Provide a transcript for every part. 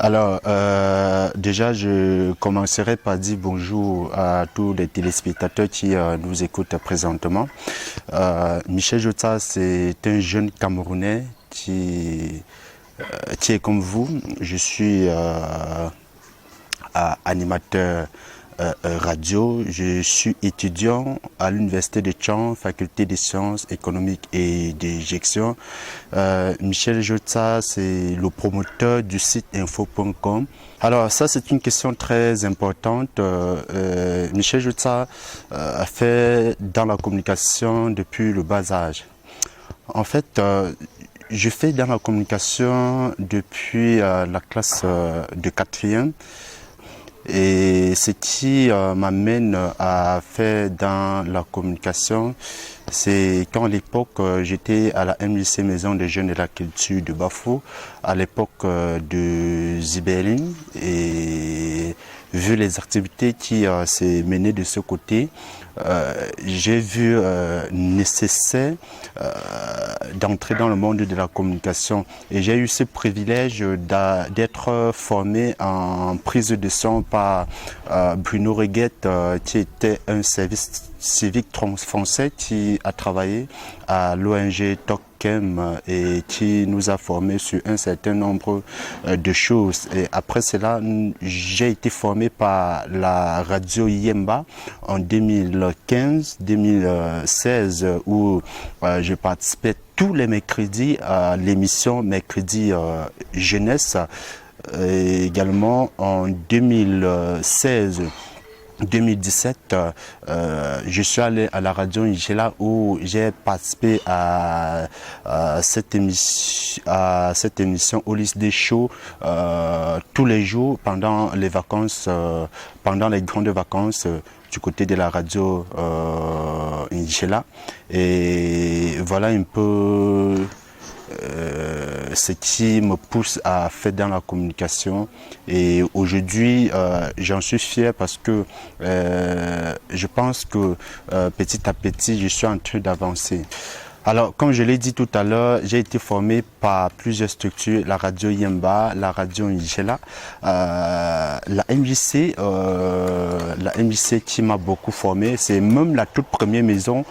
Alors, déjà, je commencerai par dire bonjour à tous les téléspectateurs qui nous écoutent présentement. Michel Jota, c'est un jeune Camerounais qui est comme vous. Je suis animateur radio. Je suis étudiant à l'Université de Caen, faculté des sciences économiques et de gestion. Michel Jota, c'est le promoteur du site info.com. Alors ça, c'est une question très importante. Michel Jota a fait dans la communication depuis le bas âge. En fait, je fais dans la communication depuis la classe de 4e. Et ce qui m'amène à faire dans la communication, c'est qu'à l'époque, j'étais à la MJC Maison des Jeunes et de la Culture de Bafou, à l'époque de Zibeline. Et vu les activités qui s'est menées de ce côté, j'ai vu nécessaire d'entrer dans le monde de la communication. Et j'ai eu ce privilège d'être formé en prise de son par Bruno Reguette, qui était un service civique français qui a travaillé à l'ONG TOCKEM et qui nous a formés sur un certain nombre de choses. Et après cela, j'ai été formé par la radio Yemba en 2015-2016 où je participais tous les mercredis à l'émission Mercredi Jeunesse. Et également en 2017, je suis allé à la radio Ingela où j'ai participé à cette émission Olis des Shows tous les jours pendant les vacances, pendant les grandes vacances du côté de la radio Ingela. Et voilà un peu ce qui me pousse à faire dans la communication. Et aujourd'hui, j'en suis fier parce que je pense que petit à petit, je suis en train d'avancer. Alors, comme je l'ai dit tout à l'heure, j'ai été formé par plusieurs structures, la radio Yemba, la radio Ingela, la MJC qui m'a beaucoup formé. C'est même la toute première maison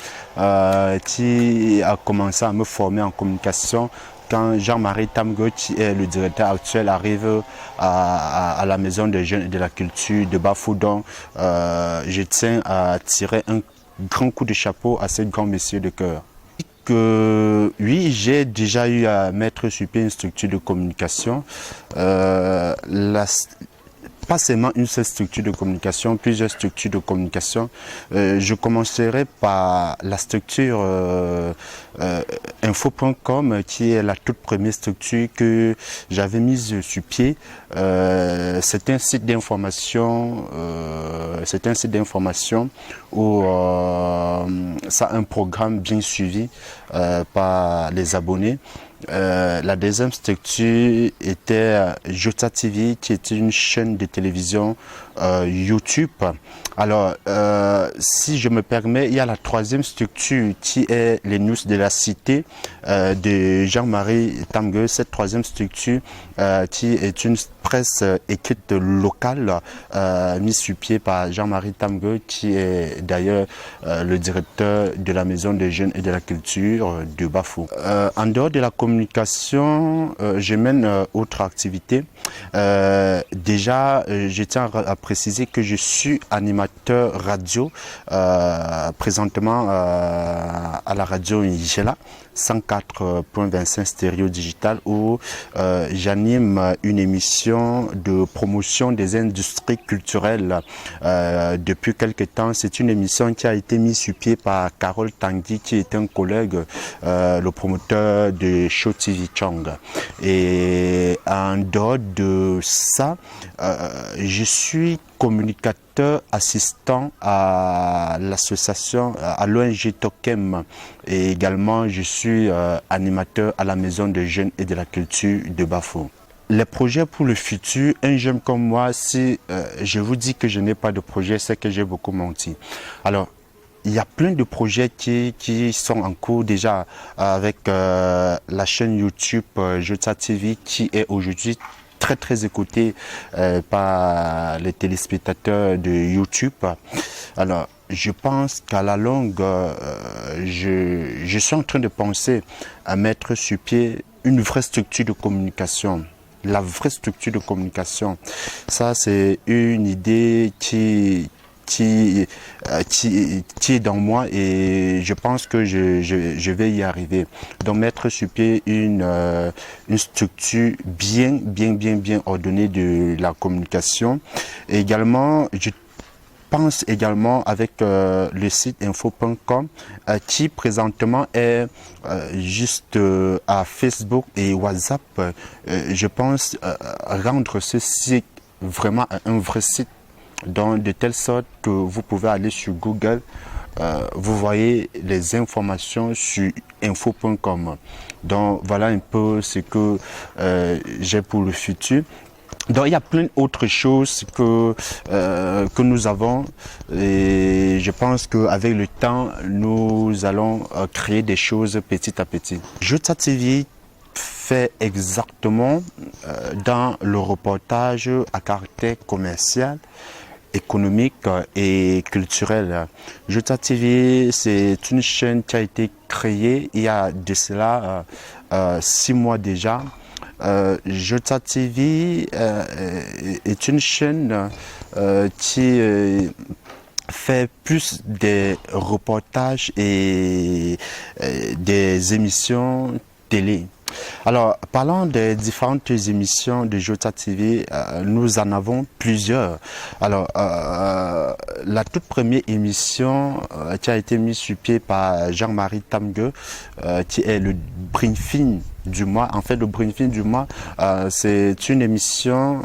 qui a commencé à me former en communication quand Jean-Marie Tamgo, qui est le directeur actuel, arrive à la maison des jeunes et de la culture de Bafoudan. Je tiens à tirer un grand coup de chapeau à ce grand monsieur de cœur. Oui, j'ai déjà eu à mettre sur pied une structure de communication. Pas seulement une seule structure de communication, plusieurs structures de communication. Je commencerai par la structure info.com qui est la toute première structure que j'avais mise sur pied. C'est un site d'information où ça a un programme bien suivi par les abonnés. La deuxième structure était Jota TV, qui est une chaîne de télévision YouTube. Alors, si je me permets, il y a la troisième structure qui est les news de la cité de Jean-Marie Tamgue. Cette troisième structure qui est une presse écrite locale mise sur pied par Jean-Marie Tamgue, qui est d'ailleurs le directeur de la Maison des Jeunes et de la Culture de Bafou. En dehors de la communication, je mène autre activité. Déjà, je tiens à préciser que je suis animateur radio présentement à la radio Ingela 104.25 stéréo digital où j'anime une émission de promotion des industries culturelles depuis quelque temps. C'est une émission qui a été mise sur pied par Carole Tanguy, qui est un collègue, le promoteur de Show TV Chong. Et en dehors de ça, je suis communicateur assistant à l'association, à l'ONG TOCKEM, et également je suis animateur à la Maison des Jeunes et de la Culture de Bafou. Les projets pour le futur, un jeune comme moi, si je vous dis que je n'ai pas de projet, c'est que j'ai beaucoup menti. Alors, il y a plein de projets qui sont en cours déjà avec la chaîne YouTube Jota TV qui est aujourd'hui très écouté par les téléspectateurs de YouTube. Alors, je pense qu'à la longue, je suis en train de penser à mettre sur pied une vraie structure de communication. La vraie structure de communication, ça c'est une idée qui est dans moi et je pense que je vais y arriver. Donc mettre sur pied une structure bien ordonnée de la communication. Et également, je pense également avec le site info.com qui présentement est juste à Facebook et WhatsApp. Je pense rendre ce site vraiment un vrai site, donc de telle sorte que vous pouvez aller sur Google, vous voyez les informations sur info.com. Donc voilà un peu ce que j'ai pour le futur. Donc il y a plein d'autres choses que nous avons et je pense qu'avec le temps, nous allons créer des choses petit à petit. Jota TV fait exactement dans le reportage à caractère commercial, économique et culturel. Jota TV, c'est une chaîne qui a été créée il y a de cela 6 mois déjà. Jota TV est une chaîne qui fait plus des reportages et des émissions télé. Alors, parlant des différentes émissions de Jota TV, nous en avons plusieurs. Alors, la toute première émission qui a été mise sur pied par Jean-Marie Tamgue, qui est le briefing du mois. En fait, le briefing du mois, c'est une émission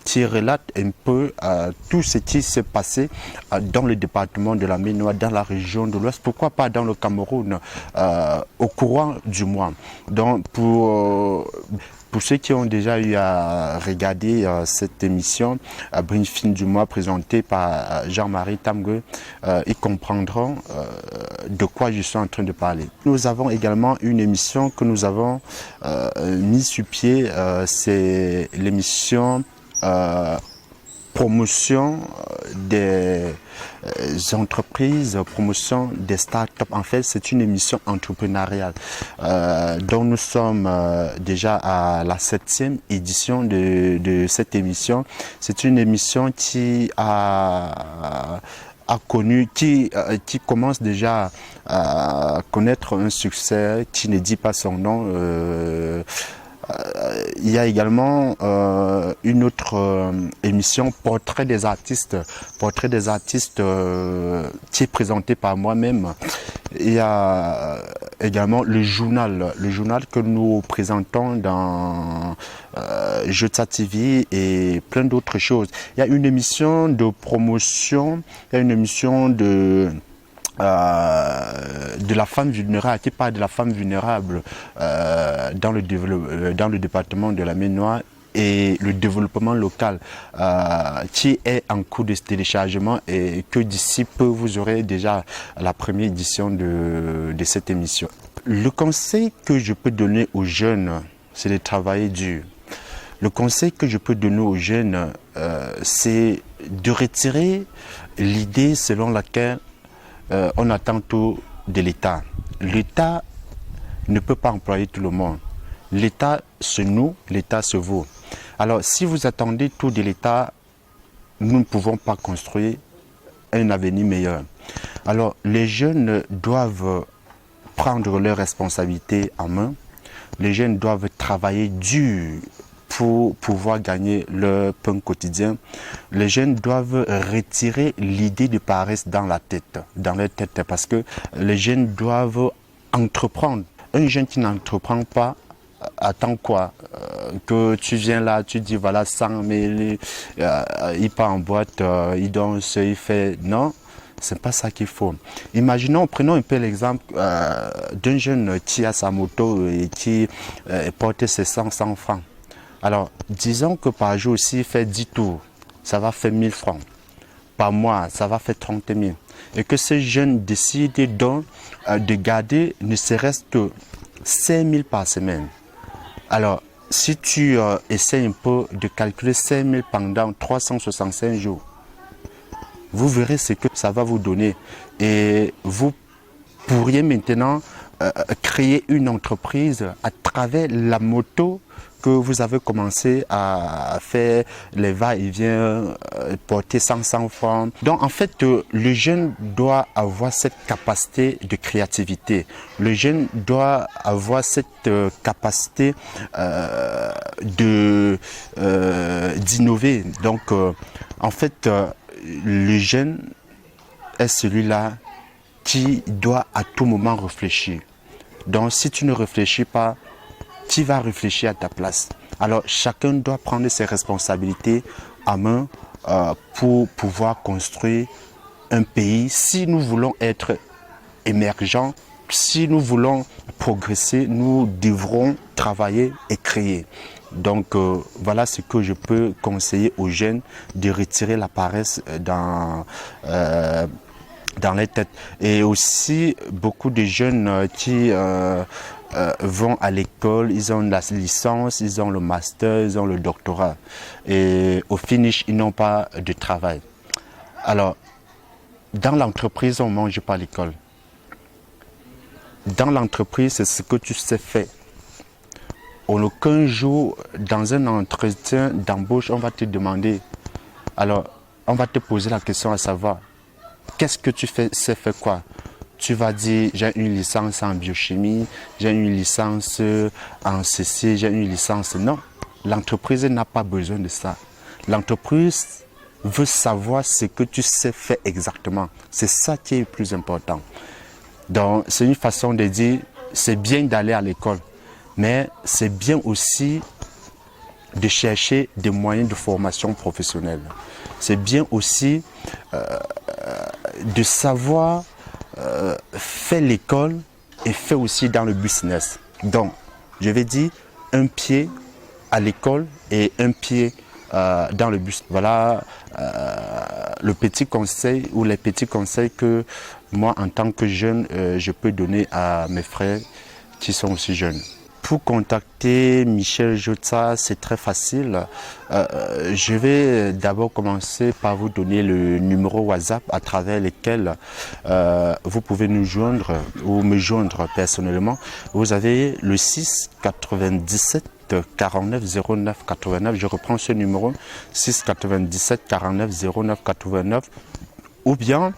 qui relate un peu tout ce qui s'est passé dans le département de la Ménois, dans la région de l'Ouest, pourquoi pas dans le Cameroun, au courant du mois. Donc, pour ceux qui ont déjà eu à regarder cette émission, briefing du mois présentée par Jean-Marie Tamgue, ils comprendront de quoi je suis en train de parler. Nous avons également une émission que nous avons mise sur pied, c'est l'émission promotion des entreprises, promotion des startups. En fait, c'est une émission entrepreneuriale dont nous sommes déjà à la 7e édition de cette émission. C'est une émission qui qui commence déjà à connaître un succès, qui ne dit pas son nom. Il y a également une autre émission, Portrait des artistes, qui est présentée par moi-même. Il y a également le journal que nous présentons dans Jota TV et plein d'autres choses. Il y a une émission de promotion, il y a une émission de la femme vulnérable, qui parle de la femme vulnérable dans le département de la Ménois et le développement local qui est en cours de téléchargement et que d'ici peu vous aurez déjà la première édition de cette émission. Le conseil que je peux donner aux jeunes, c'est de travailler dur. Le conseil que je peux donner aux jeunes, c'est de retirer l'idée selon laquelle on attend tout de l'État. L'État ne peut pas employer tout le monde. L'État se noue, l'État se vaut. Alors, si vous attendez tout de l'État, nous ne pouvons pas construire un avenir meilleur. Alors, les jeunes doivent prendre leurs responsabilités en main. Les jeunes doivent travailler dur pour pouvoir gagner leur pain quotidien. Les jeunes doivent retirer l'idée de paresse dans leur tête, parce que les jeunes doivent entreprendre. Un jeune qui n'entreprend pas attend quoi? Que tu viens là, tu dis voilà 100 000, il part en boîte, il danse, il fait... Non, c'est pas ça qu'il faut. Imaginons, prenons un peu l'exemple d'un jeune qui a sa moto et qui porte ses 100 francs. Alors, disons que par jour, s'il fait 10 tours, ça va faire 1000 francs. Par mois, ça va faire 30 000. Et que ce jeune décide donc de garder ne serait-ce que 5 000 par semaine. Alors, si tu essaies un peu de calculer 5 000 pendant 365 jours, vous verrez ce que ça va vous donner. Et vous pourriez maintenant créer une entreprise à travers la moto que vous avez commencé à faire les va-et-vient, porter 500 francs. Donc en fait, le jeune doit avoir cette capacité de créativité. Le jeune doit avoir cette capacité d'innover. Donc en fait, le jeune est celui-là qui doit à tout moment réfléchir. Donc si tu ne réfléchis pas, qui va réfléchir à ta place? Alors chacun doit prendre ses responsabilités à main pour pouvoir construire un pays. Si nous voulons être émergents, si nous voulons progresser, nous devrons travailler et créer. Donc voilà ce que je peux conseiller aux jeunes, de retirer la paresse dans les têtes. Et aussi beaucoup de jeunes qui vont à l'école, ils ont la licence, ils ont le master, ils ont le doctorat. Et au finish, ils n'ont pas de travail. Alors, dans l'entreprise, on ne mange pas à l'école. Dans l'entreprise, c'est ce que tu sais faire. En aucun jour, dans un entretien d'embauche, on va te demander, alors, on va te poser la question à savoir, qu'est-ce que tu sais faire quoi? Tu vas dire, j'ai une licence en biochimie, j'ai une licence en ceci, j'ai une licence. Non, l'entreprise n'a pas besoin de ça. L'entreprise veut savoir ce que tu sais faire exactement. C'est ça qui est le plus important. Donc, c'est une façon de dire, c'est bien d'aller à l'école, mais c'est bien aussi de chercher des moyens de formation professionnelle. C'est bien aussi de savoir faire l'école et faire aussi dans le business. Donc, je vais dire un pied à l'école et un pied dans le business. Voilà le petit conseil ou les petits conseils que moi, en tant que jeune, je peux donner à mes frères qui sont aussi jeunes. Pour contacter Michel Jota, c'est très facile. Je vais d'abord commencer par vous donner le numéro WhatsApp à travers lequel vous pouvez nous joindre ou me joindre personnellement. Vous avez le 6 97 49 09 89. Je reprends ce numéro 6 97 49 09 89. Ou bien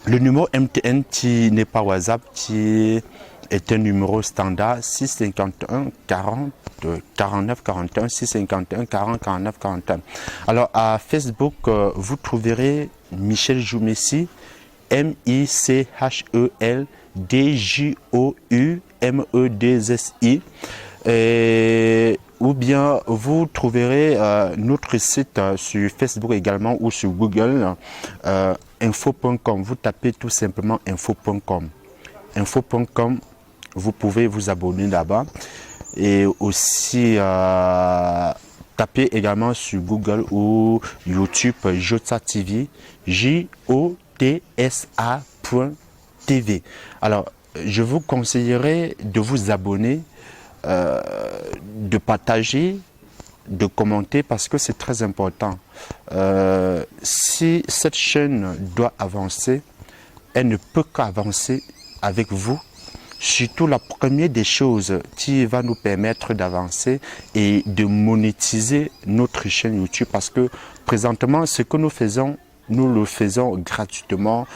le numéro MTN qui n'est pas WhatsApp, qui est un numéro standard 651 40 49 41 651 40 49 41. Alors à Facebook, vous trouverez Michel Joumessi, MICHEL DJOUMEDSI. Ou bien vous trouverez notre site sur Facebook également ou sur Google, info.com. Vous tapez tout simplement info.com. Info.com, vous pouvez vous abonner là-bas. Et aussi tapez également sur Google ou YouTube Jota TV, JOTSA.tv. Alors, je vous conseillerais de vous abonner, de partager, de commenter parce que c'est très important. Si cette chaîne doit avancer, elle ne peut qu'avancer avec vous. Surtout la première des choses qui va nous permettre d'avancer et de monétiser notre chaîne YouTube parce que présentement ce que nous faisons, nous le faisons gratuitement,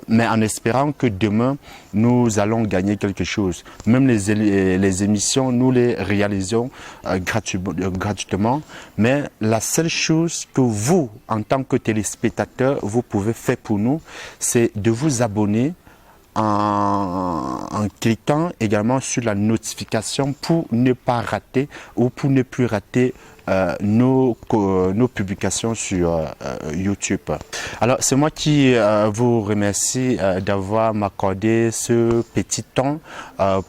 mais en espérant que demain, nous allons gagner quelque chose. Même les émissions, nous les réalisons gratuitement, mais la seule chose que vous, en tant que téléspectateur, vous pouvez faire pour nous, c'est de vous abonner en cliquant également sur la notification pour ne pas rater ou pour ne plus rater nos publications sur YouTube. Alors c'est moi qui vous remercie d'avoir m'accordé ce petit temps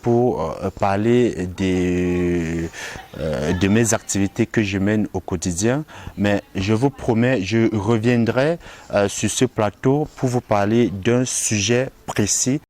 pour parler de mes activités que je mène au quotidien, mais je vous promets, je reviendrai sur ce plateau pour vous parler d'un sujet précis.